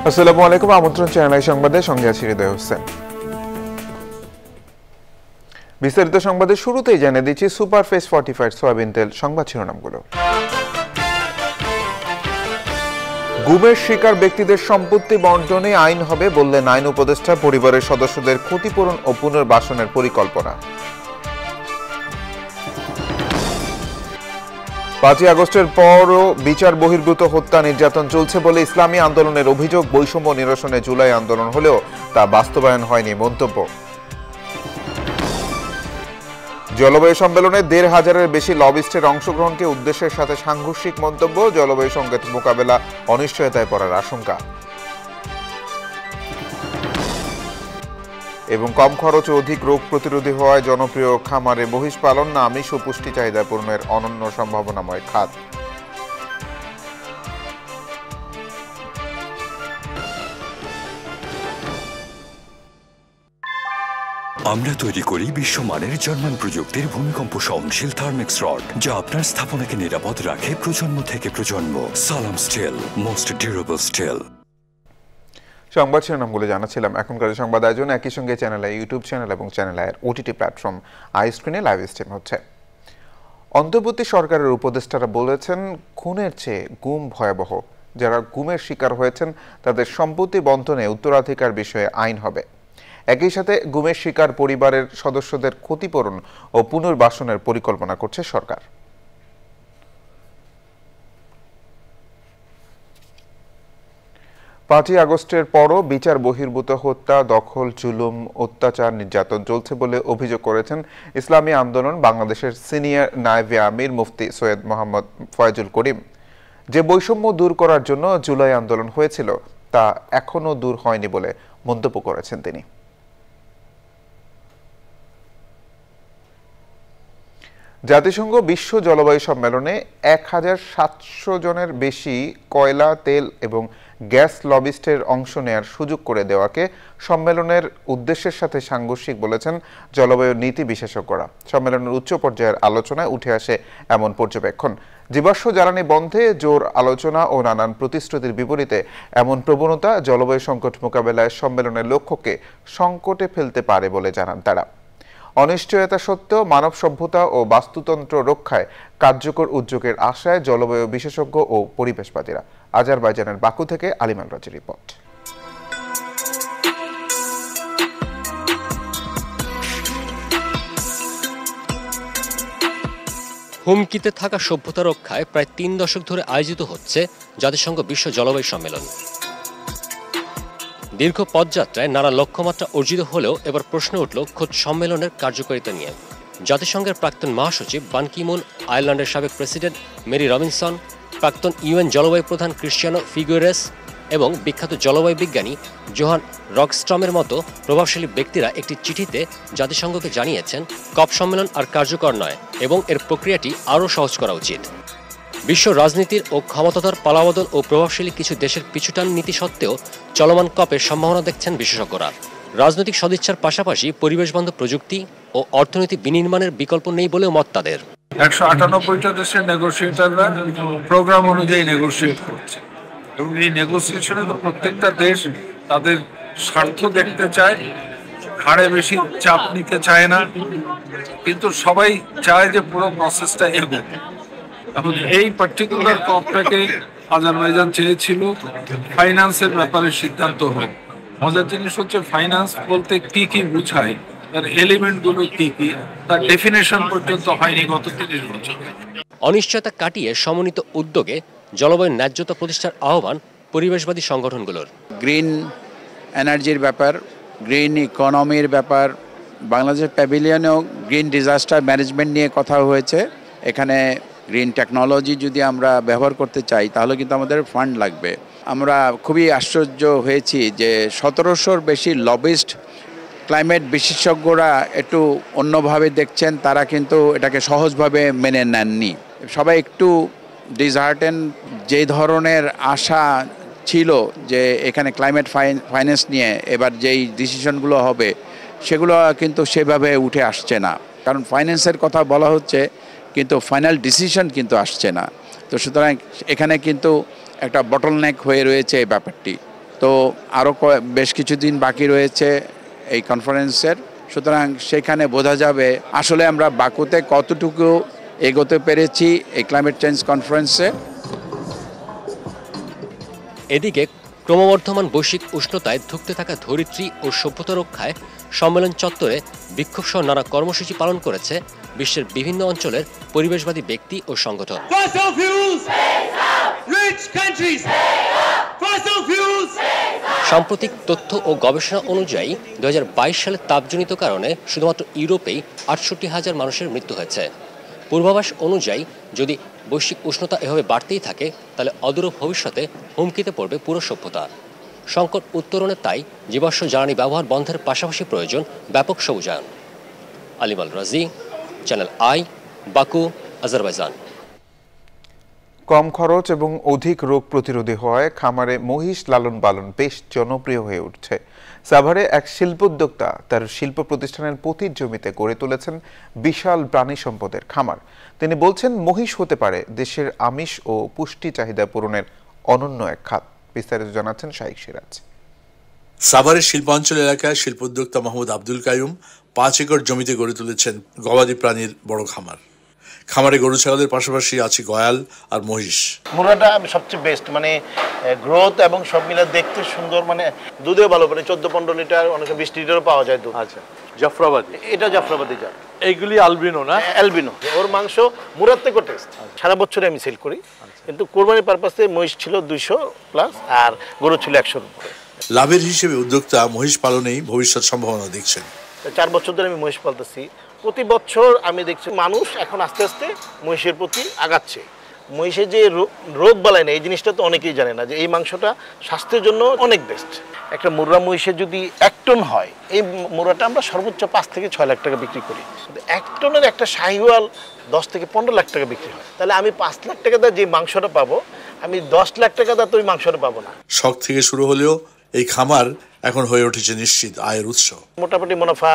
আসসালামু আলাইকুম, আমন্ত্রণ চ্যানেল সংবাদের সঙ্গে আছি হৃদয় হোসেন। বিস্তারিত সংবাদের শুরুতেই জানিয়ে দিচ্ছি সুপারফেস ফর্টিফাইড সয়াবিন তেল সংবাদ শিরোনামগুলো। গুমের শিকার ব্যক্তিদের সম্পত্তি বন্টনে আইন হবে বললেন আইন উপদেষ্টা। পরিবারের সদস্যদের ক্ষতিপূরণ ও পুনর্বাসনের পরিকল্পনা। 5 আগস্টের পরও বিচার বহির্ভূত হত্যা নির্যাতন চলছে বলে ইসলামী আন্দোলনের অভিযোগ। বৈষম্য নিরসনে জুলাই আন্দোলন হলেও তা বাস্তবায়ন হয়নি মন্তব্য। জলবায়ু সম্মেলনে 1,500-এর বেশি লবিস্টের অংশগ্রহণকে উদ্দেশ্যের সাথে সাংঘর্ষিক মন্তব্য। জলবায়ু সংকট মোকাবেলা অনিশ্চয়তায় পড়ার আশঙ্কা। এবং কম খরচ ও অধিক রোগ প্রতিরোধী হওয়ায় জনপ্রিয় খামারে মহিষ পালন না আমিষ ও পুষ্টি চাহিদা পূরণের অনন্য সম্ভাবনাময় খাত। আমরা তৈরি করি বিশ্বমানের জার্মান প্রযুক্তির ভূমিকম্প সহনশীল থার্মিক্স রড, যা আপনার স্থাপনাকে নিরাপদ রাখে প্রজন্ম থেকে প্রজন্ম। সালাম স্টিল, মোস্ট ডিউরেবল স্টিল। সংবাদ শিরোনামগুলো জানাচ্ছিলাম। এখনকার সংবাদ আয়োজন একই সঙ্গে চ্যানেল আই ইউটিউব চ্যানেল এবং চ্যানেল আইয়ের ওটিটি প্ল্যাটফর্ম আই স্ক্রিনে লাইভ স্ট্রিম হচ্ছে। অন্তর্বর্তী সরকারের উপদেষ্টারা বলেছেন, খুনের চেয়ে গুম ভয়াবহ। যারা গুমের শিকার হয়েছেন তাদের সম্পত্তি বন্টনে উত্তরাধিকার বিষয়ে আইন হবে। একই সাথে গুমের শিকার পরিবারের সদস্যদের ক্ষতিপূরণ ও পুনর্বাসনের পরিকল্পনা করছে সরকার। 5 আগস্টের পরও বিচার বহির্ভূত হত্যা, দখল, জুলুম, অত্যাচার, নির্যাতন চলছে বলে অভিযোগ করেছেন ইসলামী আন্দোলন বাংলাদেশের সিনিয়র নায়েবে আমির মুফতি সৈয়দ মোহাম্মদ ফয়জুল করিম। যে বৈষম্য দূর করার জন্য জুলাই আন্দোলন হয়েছিল তা এখনও দূর হয়নি বলে মন্তব্য করেছেন তিনি। জাতিসংঘ বিশ্ব জলবায়ু সম্মেলনে 1,700 জনের বেশি কয়লা, তেল এবং গ্যাস লবিস্টের অংশ নেয়ার সুযোগ করে দেওয়াকে সম্মেলনের উদ্দেশ্যের সাথে সাংঘর্ষিক বলেছেন জলবায়ু নীতি বিশেষজ্ঞরা। সম্মেলনের উচ্চ পর্যায়ের আলোচনায় উঠে আসে এমন পর্যবেক্ষণ। জীবাশ্ম জ্বালানি বন্ধে জোর আলোচনা ও নানান প্রতিশ্রুতির বিপরীতে এমন প্রবণতা জলবায়ু সংকট মোকাবেলায় সম্মেলনের লক্ষ্যকে সংকটে ফেলতে পারে বলে জানান তারা। অনিশ্চয়তা সত্ত্বেও মানব সভ্যতা ও বাস্তুতন্ত্র রক্ষায় কার্যকর উদ্যোগের আশায় জলবায়ু বিশেষজ্ঞ ও পরিবেশবাদীরা। আজারবাইজানের বাকু থেকে আলিমান রাজের রিপোর্ট। হুমকিতে থাকা সভ্যতা রক্ষায় প্রায় 3 দশক ধরে আয়োজিত হচ্ছে জাতিসংঘ বিশ্ব জলবায়ু সম্মেলন। দীর্ঘ পদযাত্রায় নানা লক্ষ্যমাত্রা অর্জিত হলেও এবার প্রশ্ন উঠল খোদ সম্মেলনের কার্যকারিতা নিয়ে। জাতিসংঘের প্রাক্তন মহাসচিব বান কি মুন, আয়ারল্যান্ডের সাবেক প্রেসিডেন্ট মেরি রবিনসন, প্রাক্তন ইউএন জলবায়ু প্রধান ক্রিশ্চিয়ানো ফিগুয়েরেস এবং বিখ্যাত জলবায়ু বিজ্ঞানী জোহান রকস্ট্রমের মতো প্রভাবশালী ব্যক্তিরা একটি চিঠিতে জাতিসংঘকে জানিয়েছেন, কপ সম্মেলন আর কার্যকর নয় এবং এর প্রক্রিয়াটি আরও সহজ করা উচিত। বিশ্ব রাজনীতির ও ক্ষমতাধর পালাবদল ও প্রভাবশালী কিছু দেশের পিছুটান নীতি সত্ত্বেও চলমান কপের সম্ভাবনা দেখছেন বিশেষজ্ঞরা। রাজনৈতিক সদিচ্ছার পাশাপাশি পরিবেশবান্ধব প্রযুক্তি ও অর্থনীতি বিনির্মাণের বিকল্প নেই বলেও মত তাদের। 198টা দেশের নেগোসিয়েটররা প্রোগ্রাম অনুযায়ী নেগোসিয়েট করছে এবং এই নেগোসিয়েশনে তো প্রত্যেকটা দেশ তাদের স্বার্থ দেখতে চায়, ঘাড়ে বেশি চাপ নিতে চায় না, কিন্তু সবাই চায় যে পুরো প্রসেসটা এগোক। এখন এই পার্টিকুলার কপটাকে আজারবাইজান চেয়েছিল ফাইন্যান্সের ব্যাপারে সিদ্ধান্ত হোক। মজার জিনিস হচ্ছে ফাইন্যান্স বলতে কি কি বুঝায়, তার এলিমেন্টগুলো কি কি, তার ডেফিনেশন পর্যন্ত হয়নি গত 30 বছর। অনিশ্চয়তা কাটিয়ে সমন্বিত উদ্যোগে জলবায়ু ন্যায্যতা প্রতিষ্ঠার আহ্বান পরিবেশবাদী সংগঠনগুলোর। গ্রিন এনার্জির ব্যাপার, গ্রিন ইকোনমির ব্যাপার, বাংলাদেশের প্যাভিলিয়নেও গ্রিন ডিজাস্টার ম্যানেজমেন্ট নিয়ে কথা হয়েছে। এখানে গ্রিন টেকনোলজি যদি আমরা ব্যবহার করতে চাই তাহলে কিন্তু আমাদের ফান্ড লাগবে। আমরা খুবই আশ্চর্য হয়েছি যে 1700-র বেশি লবিস্ট ক্লাইমেট বিশেষজ্ঞরা একটু অন্যভাবে দেখছেন, তারা কিন্তু এটাকে সহজভাবে মেনে নেননি। সবাই একটু ডিসহার্টেন, যে ধরনের আশা ছিল যে এখানে ক্লাইমেট ফাইন্যান্স নিয়ে এবার যেই ডিসিশনগুলো হবে সেগুলো কিন্তু সেভাবে উঠে আসছে না, কারণ ফাইন্যান্সের কথা বলা হচ্ছে কিন্তু ফাইনাল ডিসিশন কিন্তু আসছে না। তো সুতরাং এখানে কিন্তু একটা বটলনেক হয়ে রয়েছে এই ব্যাপারটি। তো আরও বেশ কিছুদিন বাকি রয়েছে এই কনফারেন্সের, সুতরাং সেখানে বোঝা যাবে আসলে আমরা বাকুতে কতটুকু এগোতে পেরেছি এই ক্লাইমেট চেঞ্জ কনফারেন্সে। এদিকে ক্রমবর্ধমান বৈশ্বিক উষ্ণতায় ধুঁকতে থাকা ধরিত্রী ও সভ্যতা রক্ষায় সম্মেলন চত্বরে বিক্ষোভ সহ নানা কর্মসূচি পালন করেছে বিশ্বের বিভিন্ন অঞ্চলের পরিবেশবাদী ব্যক্তি ও সংগঠন। সাম্প্রতিক তথ্য ও গবেষণা অনুযায়ী 2022 সালে তাপজনিত কারণে শুধুমাত্র ইউরোপেই 68,000 মানুষের মৃত্যু হয়েছে। পূর্বাভাস অনুযায়ী যদি বৈশ্বিক উষ্ণতা এভাবে বাড়তেই থাকে তাহলে অদূর ভবিষ্যতে হুমকিতে পড়বে পুরো সভ্যতা। সংকট উত্তরণে তাই জীবাশ্ম জ্বালানি ব্যবহার বন্ধের পাশাপাশি প্রয়োজন ব্যাপক সবুজায়ন। আলিম আল রাজি, চ্যানেল আই, বাকু, আজারবাইজান। কম খরচ এবং অধিক রোগ প্রতিরোধী হওয়ায় খামারে মহিষ লালন পালন বেশ জনপ্রিয় হয়ে উঠছে। সাভারে এক শিল্পোদ্যোক্তা তার শিল্প প্রতিষ্ঠানের পতির জমিতে গড়ে তুলেছেন বিশাল প্রাণী সম্পদের খামার। তিনি বলছেন মহিষ হতে পারে দেশের আমিষ ও পুষ্টি চাহিদা পূরণের অনন্য এক খাত। বিস্তারিত জানাচ্ছেন শাইখ সিরাজ। সাভারের শিল্পাঞ্চল এলাকায় শিল্পোদ্যোক্তা মোহাম্মদ আব্দুল কাইয়ুম 5 একর জমিতে গড়ে তুলেছেন গবাদি প্রাণীর বড় খামার। খামারে গরু ছাগলের পাশাপাশি আছে গয়াল আর মহিষ। মুরাটা সবচেয়ে বেস্ট, মানে গ্রোথ এবং সব মিলে দেখতে সুন্দর, মানে দুধেও ভালো, মানে 14-15 লিটার, অনেক 20 লিটারও পাওয়া যায় দুধ। আচ্ছা, জাফরাবাদি, এটা জাফরাবাদি জাত। এইগুলি আলবিনো না? অ্যালবিনো। ওর মাংস মুরার থেকে টেস্ট। সারা বছরে আমি সেল করি, কিন্তু কোরবানির পারপাসে মহিষ ছিল 200 প্লাস আর গরু ছিল 100-র উপরে। লাভের হিসেবে উদ্যোক্তা মহিষ পালনেই ভবিষ্যৎ সম্ভাবনা দেখছেন। 4 বছর ধরে আমি মহিষ পালতেছি। প্রতি বছর আমি দেখছি মানুষ এখন আস্তে আস্তে মহিষের প্রতি আগাচ্ছে। মহিষের যে রোগ বালাই না, এই জিনিসটা তো অনেকেই জানে না যে এই মাংসটা স্বাস্থ্যের জন্য অনেক বেস্ট। একটা মুর্রা মহিষের যদি 1 টন হয়, এই মুর্রাটা আমরা সর্বোচ্চ 5 থেকে 6 লাখ টাকা বিক্রি করি। 1 টনের একটা শাহিওয়াল 10 থেকে 15 লাখ টাকা বিক্রি হয়। তাহলে আমি 5 লাখ টাকা দিয়ে যে মাংসটা পাবো, আমি 10 লাখ টাকা দিয়ে তো ওই মাংসটা পাবো না। শখ থেকে শুরু হলেও এই খামার এখন হয়ে উঠেছে নিশ্চিত আয়ের উৎস। মোটামুটি মুনাফা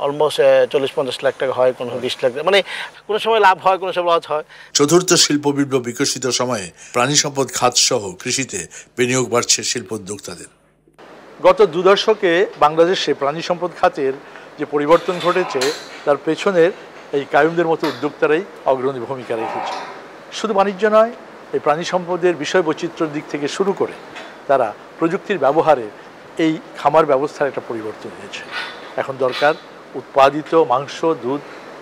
অলমোস্ট 40-50 লাখ টাকা হয়, কোনো 20 লাখ, মানে কোনো সময় লাভ হয়, কোনো সময় লস হয়। চতুর্থ শিল্প বিপ্লব বিকশিত সময়ে প্রাণী সম্পদ খাত সহ কৃষিতে বিনিয়োগ বাড়ছে শিল্পোদ্যোক্তাদের। গত 2 দশকে বাংলাদেশে প্রাণী সম্পদ খাতের যে পরিবর্তন ঘটেছে তার পেছনের এই কাইয়ুমদের মতো উদ্যোক্তারাই অগ্রণী ভূমিকা রেখেছে। শুধু বাণিজ্য নয়, এই প্রাণী সম্পদের বিষয় বৈচিত্র্যের দিক থেকে শুরু করে তারা প্রযুক্তির ব্যবহারে এই খামার ব্যবস্থার একটা পরিবর্তন হয়েছে। এখন দরকার উৎপাদিত মাংস, দুধ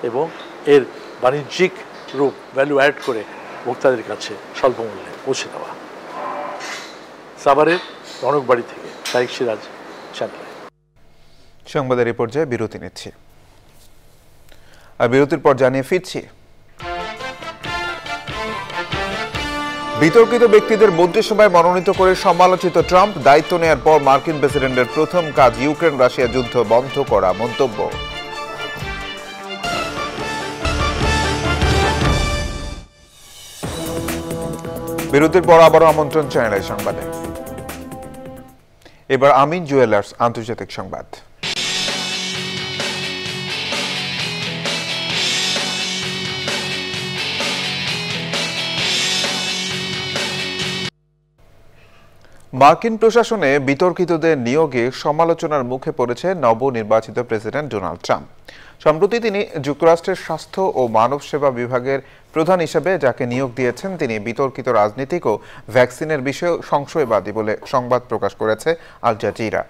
এবং এর বাণিজ্যিক রূপ ভ্যালু অ্যাড করে ভোক্তাদের কাছে স্বল্প মূল্যে পৌঁছে দেওয়া। সাভারের রনকবাড়ি থেকে শাইখ সিরাজ, চ্যানেল। সংবাদের এই পর্যায়ে বিরতি নিচ্ছি, আর বিরতির পর জানিয়ে ফিরছি। বিতর্কিত ব্যক্তিদের মন্ত্রিসভায় মনোনীত করে সমালোচিত ট্রাম্প দায়িত্ব নেয়ার পর মার্কিন প্রেসিডেন্টের প্রথম কাজ ইউক্রেন রাশিয়া যুদ্ধ বন্ধ করা মন্তব্য। বিরতির পর আবারও আমন্ত্রণ চ্যানেলের সংবাদে। এবার আমিন জুয়েলার্স আন্তর্জাতিক সংবাদ। মার্কিন প্রশাসনে বিতর্কিতদের নিয়োগে সমালোচনার মুখে পড়েছে নবনির্বাচিত প্রেসিডেন্ট ডোনাল্ড ট্রাম্প। সম্প্রতি তিনি যুক্তরাষ্ট্রের স্বাস্থ্য ও মানব সেবা বিভাগের প্রধান হিসেবে যাকে নিয়োগ দিয়েছেন তিনি বিতর্কিত রাজনীতিক ও ভ্যাকসিনের বিষয়ে সংশয়বাদী বলে সংবাদ প্রকাশ করেছে আল জাজিরা।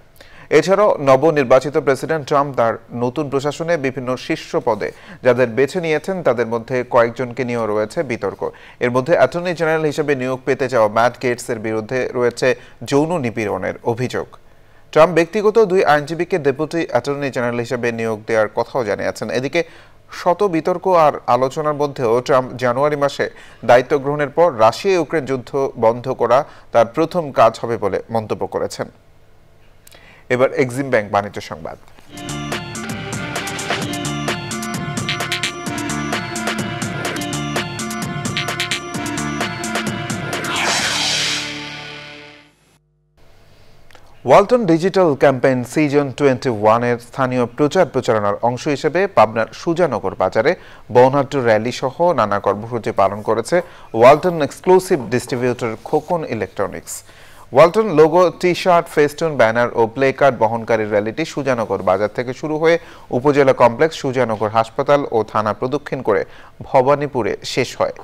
এছাড়াও নবনির্বাচিত প্রেসিডেন্ট ট্রাম্প তার নতুন প্রশাসনে বিভিন্ন শীর্ষ পদে যাদের বেছে নিয়েছেন তাদের মধ্যে কয়েকজনকে নিয়েও রয়েছে বিতর্ক। এর মধ্যে অ্যাটর্নি জেনারেল হিসেবে নিয়োগ পেতে যাওয়া ম্যাট গেটসের বিরুদ্ধে রয়েছে যৌন নিপীড়নের অভিযোগ। ট্রাম্প ব্যক্তিগত 2 আইনজীবীকে ডেপুটি অ্যাটর্নি জেনারেল হিসেবে নিয়োগ দেওয়ার কথাও জানিয়েছেন। এদিকে শত বিতর্ক আর আলোচনার মধ্যেও ট্রাম্প জানুয়ারি মাসে দায়িত্ব গ্রহণের পর রাশিয়া ইউক্রেন যুদ্ধ বন্ধ করা তার প্রথম কাজ হবে বলে মন্তব্য করেছেন। এবার এক্সিম ব্যাংক বাণিজ্য সংবাদ। ওয়ালটন ডিজিটাল ক্যাম্পেইন সিজন 21 এর স্থানীয় প্রচারণার অংশ হিসেবে পাবনার সুজানগর বাজারে বর্ণাঢ্য র্যালি সহ নানা কর্মসূচি পালন করেছে Walton exclusive distributor Khokon electronics. Walton logo, T shirt, festoon, banner ও প্লে কার্ড বহনকারী র্যালিটি সুজানগর বাজার থেকে শুরু হয়ে উপজেলা কমপ্লেক্স, সুজানগর হাসপাতাল ও থানা প্রদক্ষিণ করে ভবানীপুরে শেষ হয়।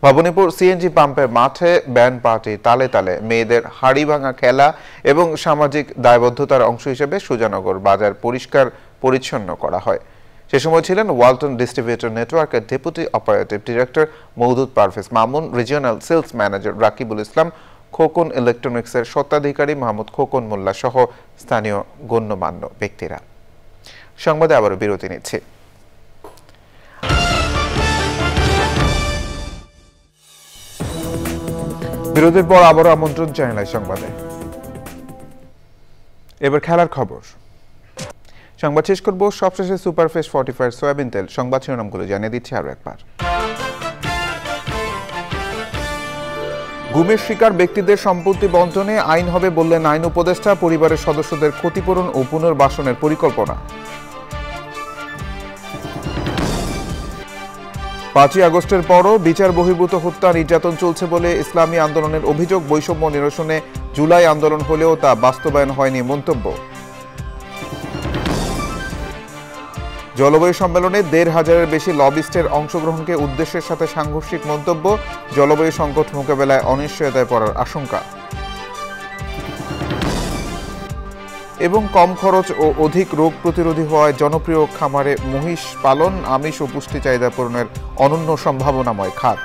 ভবানীপুর সিএনজি পাম্পের মাঠে ব্যান্ড পার্টি, তালে তালে মেয়েদের হাড়ি ভাঙা খেলা এবং সামাজিক দায়বদ্ধতার অংশ হিসেবে সুজানগর বাজার পরিষ্কার পরিচ্ছন্ন করা হয়। সে সময় ছিলেন ওয়ালটন ডিস্ট্রিবিউটর নেটওয়ার্কের deputy operative director Moudud Parvez Mamun, regional sales manager Rakibul Islam, Khokon ইলেকট্রনিক্সের স্বত্বাধিকারী মাহমুদ খোকন মোল্লা সহ স্থানীয় গণ্যমান্য ব্যক্তিরা। সংবাদে আবারও বিরতি নিচ্ছে। বিরতির পর আবারও আমন্ত্রণ চ্যানেল সংবাদে। এবার খেলার খবর। সংবাদ শেষ করব সবশেষে সুপারফেস ফর্টিফায়ার সয়াবিন তেল। সংবাদ শিরোনামগুলো জানিয়ে দিচ্ছি আরো একবার। গুমের শিকার ব্যক্তিদের সম্পত্তি বণ্টনে আইন হবে বললেন আইন উপদেষ্টা। পরিবারের সদস্যদের ক্ষতিপূরণ ও পুনর্বাসনের পরিকল্পনা। 5ই আগস্টের পরও বিচার বহির্ভূত হত্যা নির্যাতন চলছে বলে ইসলামী আন্দোলনের অভিযোগ। বৈষম্য নিরসনে জুলাই আন্দোলন হলেও তা বাস্তবায়ন হয়নি মন্তব্য। জলবায়ু সম্মেলনে 1,500-এর বেশি লবিস্টের অংশগ্রহণকে উদ্দেশ্যের সাথে সাংঘর্ষিক মন্তব্য। জলবায়ু সংকট মোকাবেলায় অনিশ্চয়তায় পড়ার আশঙ্কা। এবং কম খরচ ও অধিক রোগ প্রতিরোধী হওয়ায় জনপ্রিয় খামারে মহিষ পালন আমিষ ও পুষ্টি চাহিদা পূরণের অনন্য সম্ভাবনাময় খাত।